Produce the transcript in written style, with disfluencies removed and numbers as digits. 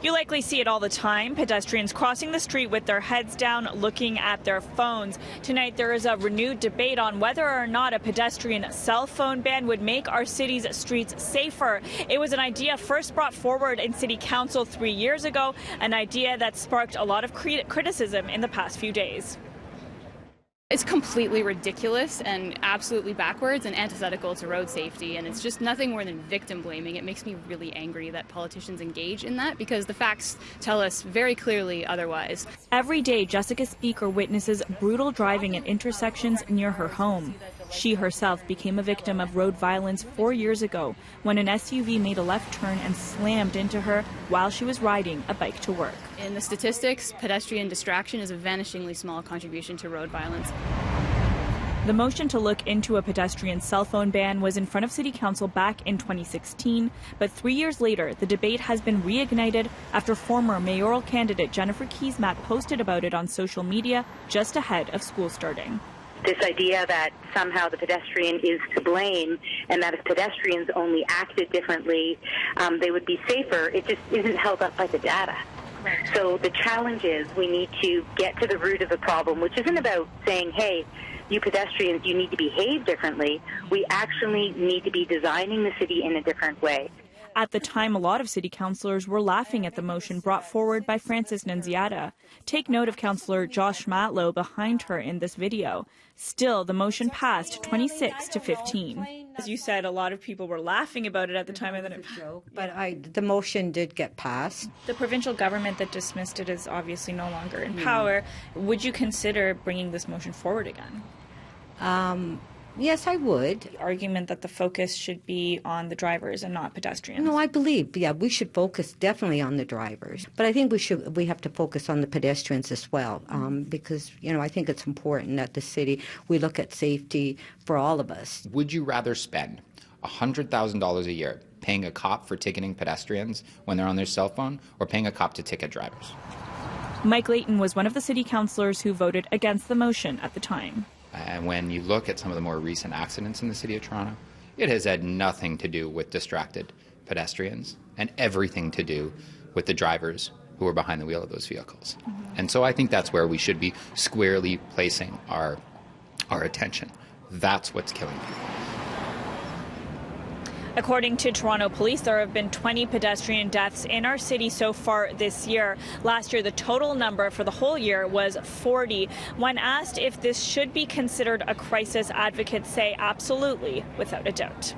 You likely see it all the time, pedestrians crossing the street with their heads down, looking at their phones. Tonight, there is a renewed debate on whether or not a pedestrian cell phone ban would make our city's streets safer. It was an idea first brought forward in City Council 3 years ago, an idea that sparked a lot of criticism in the past few days. It's completely ridiculous and absolutely backwards and antithetical to road safety, and it's just nothing more than victim blaming. It makes me really angry that politicians engage in that because the facts tell us very clearly otherwise. Every day, Jessica Speaker witnesses brutal driving at intersections near her home. She herself became a victim of road violence 4 years ago when an SUV made a left turn and slammed into her while she was riding a bike to work. In the statistics, pedestrian distraction is a vanishingly small contribution to road violence. The motion to look into a pedestrian cell phone ban was in front of City Council back in 2016, but 3 years later, the debate has been reignited after former mayoral candidate Jennifer Keesmaat posted about it on social media just ahead of school starting. This idea that somehow the pedestrian is to blame and that if pedestrians only acted differently, they would be safer, it just isn't held up by the data. So the challenge is we need to get to the root of the problem, which isn't about saying, hey, you pedestrians, you need to behave differently. We actually need to be designing the city in a different way. At the time, a lot of city councillors were laughing at the motion brought forward by Frances Nunziata. Take note of Councillor Josh Matlow behind her in this video. Still, the motion passed 26 to 15. As you said, a lot of people were laughing about it at the time, and then it But the motion did get passed. The provincial government that dismissed it is obviously no longer in power. Would you consider bringing this motion forward again? Yes, I would. The argument that the focus should be on the drivers and not pedestrians. No, I believe, we should focus definitely on the drivers. But I think we have to focus on the pedestrians as well, because, I think it's important that the city, we look at safety for all of us. Would you rather spend $100,000 a year paying a cop for ticketing pedestrians when they're on their cell phone, or paying a cop to ticket drivers? Mike Layton was one of the city councillors who voted against the motion at the time. And when you look at some of the more recent accidents in the City of Toronto, it has had nothing to do with distracted pedestrians and everything to do with the drivers who are behind the wheel of those vehicles. And so I think that's where we should be squarely placing our attention. That's what's killing people. According to Toronto Police, there have been 20 pedestrian deaths in our city so far this year. Last year, the total number for the whole year was 40. When asked if this should be considered a crisis, advocates say absolutely, without a doubt.